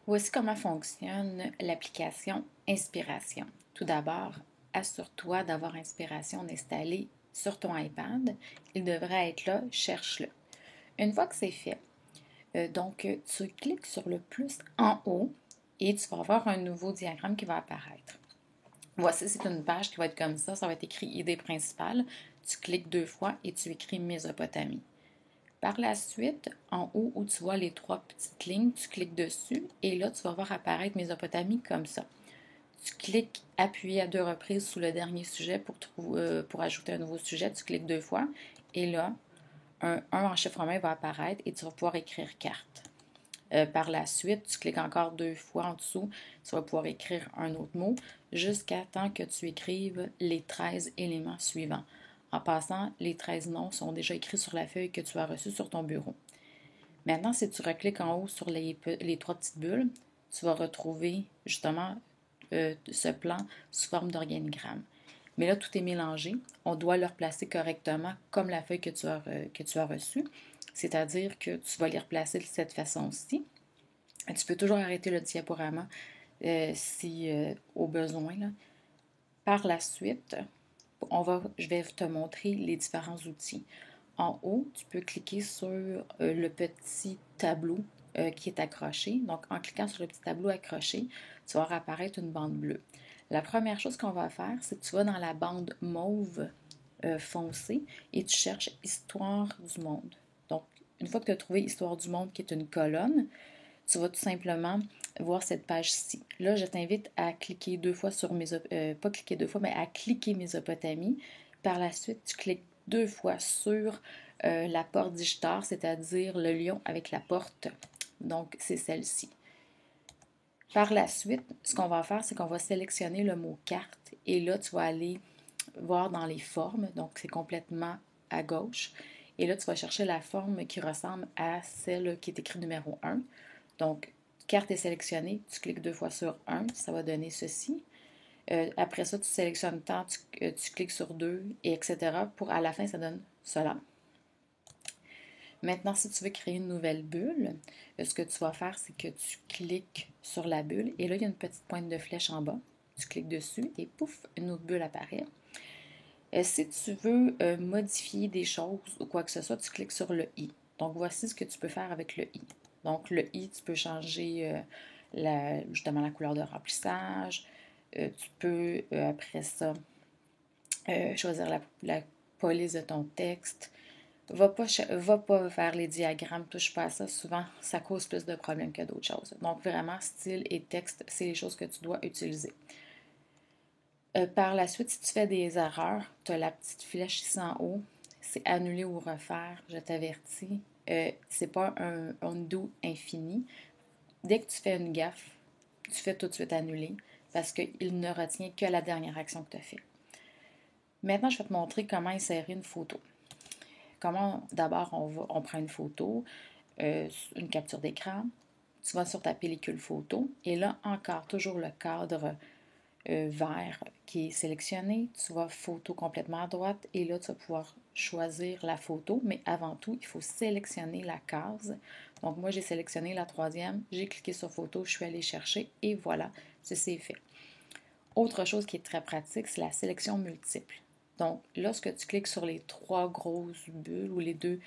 Voici comment fonctionne l'application Inspiration. Tout d'abord, assure-toi d'avoir Inspiration installée sur ton iPad. Il devrait être là, cherche-le. Une fois que c'est fait, tu cliques sur le plus en haut et tu vas avoir un nouveau diagramme qui va apparaître. Voici, c'est une page qui va être comme ça va être écrit idée principale. Tu cliques 2 fois et tu écris Mésopotamie. Par la suite, en haut où tu vois les 3 petites lignes, tu cliques dessus et là, tu vas voir apparaître Mésopotamie comme ça. Tu cliques appuyer à 2 reprises sous le dernier sujet pour ajouter un nouveau sujet. Tu cliques 2 fois et là, un enchiffrement va apparaître et tu vas pouvoir écrire carte. Par la suite, tu cliques encore 2 fois en dessous, tu vas pouvoir écrire un autre mot jusqu'à temps que tu écrives les 13 éléments suivants. En passant, les 13 noms sont déjà écrits sur la feuille que tu as reçue sur ton bureau. Maintenant, si tu recliques en haut sur les 3 petites bulles, tu vas retrouver justement ce plan sous forme d'organigramme. Mais là, tout est mélangé. On doit le replacer correctement comme la feuille que tu as reçue. C'est-à-dire que tu vas les replacer de cette façon-ci. Tu peux toujours arrêter le diaporama si au besoin. Là. Par la suite, je vais te montrer les différents outils. En haut, tu peux cliquer sur le petit tableau qui est accroché. Donc, en cliquant sur le petit tableau accroché, tu vas voir apparaître une bande bleue. La première chose qu'on va faire, c'est que tu vas dans la bande mauve foncé et tu cherches Histoire du monde. Donc, une fois que tu as trouvé Histoire du monde, qui est une colonne, tu vas tout simplement voir cette page-ci. Là, je t'invite à cliquer 2 fois sur pas cliquer 2 fois, mais à cliquer Mésopotamie. Par la suite, tu cliques 2 fois sur la porte d'Ishtar, c'est-à-dire le lion avec la porte. Donc, c'est celle-ci. Par la suite, ce qu'on va faire, c'est qu'on va sélectionner le mot carte et là, tu vas aller voir dans les formes. Donc, c'est complètement à gauche. Et là, tu vas chercher la forme qui ressemble à celle qui est écrite numéro 1. Donc, carte est sélectionnée, tu cliques 2 fois sur 1, ça va donner ceci. Après ça, tu sélectionnes tant, tu cliques sur 2, et etc. Pour à la fin, ça donne cela. Maintenant, si tu veux créer une nouvelle bulle, ce que tu vas faire, c'est que tu cliques sur la bulle et là, il y a une petite pointe de flèche en bas. Tu cliques dessus et pouf, une autre bulle apparaît. Si tu veux modifier des choses ou quoi que ce soit, tu cliques sur le i. Donc, voici ce que tu peux faire avec le i. Donc, le i, tu peux changer justement la couleur de remplissage. Tu peux, après ça, choisir la police de ton texte. Va pas faire les diagrammes, touche pas à ça. Souvent, ça cause plus de problèmes que d'autres choses. Donc, vraiment, style et texte, c'est les choses que tu dois utiliser. Par la suite, si tu fais des erreurs, tu as la petite flèche ici en haut. C'est annuler ou refaire, je t'avertis. C'est pas un undo infini. Dès que tu fais une gaffe, tu fais tout de suite annuler parce qu'il ne retient que la dernière action que tu as faite. Maintenant, je vais te montrer comment insérer une photo. D'abord, on prend une photo, une capture d'écran. Tu vas sur ta pellicule photo et là, encore, toujours le cadre vert qui est sélectionné. Tu vas photo complètement à droite et là, tu vas pouvoir choisir la photo, mais avant tout, il faut sélectionner la case. Donc, moi, j'ai sélectionné la 3e, j'ai cliqué sur photo, je suis allée chercher et voilà, c'est fait. Autre chose qui est très pratique, c'est la sélection multiple. Donc, lorsque tu cliques sur les 3 grosses bulles ou les deux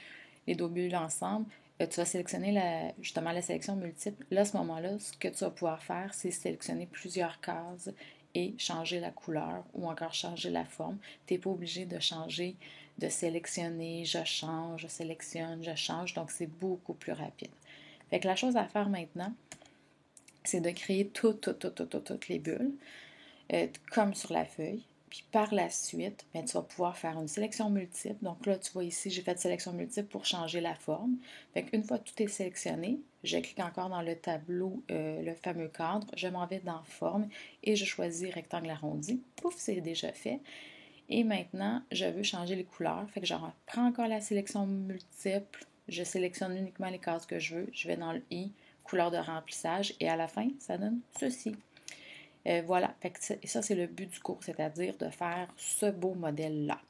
bulles ensemble, tu vas sélectionner justement la sélection multiple. Là, à ce moment-là, ce que tu vas pouvoir faire, c'est sélectionner plusieurs cases et changer la couleur ou encore changer la forme. Tu n'es pas obligé de sélectionner, je change, je sélectionne, je change. Donc, c'est beaucoup plus rapide. Fait que la chose à faire maintenant, c'est de créer toutes les bulles, comme sur la feuille. Puis par la suite, bien, tu vas pouvoir faire une sélection multiple. Donc là, tu vois ici, j'ai fait sélection multiple pour changer la forme. Fait qu'une fois que tout est sélectionné, je clique encore dans le tableau, le fameux cadre, je m'en vais dans forme et je choisis rectangle arrondi. Pouf, c'est déjà fait. Et maintenant, je veux changer les couleurs. Fait que je reprends encore la sélection multiple. Je sélectionne uniquement les cases que je veux. Je vais dans le i, couleur de remplissage et à la fin, ça donne ceci. Voilà, fait que ça c'est le but du cours, c'est-à-dire de faire ce beau modèle-là.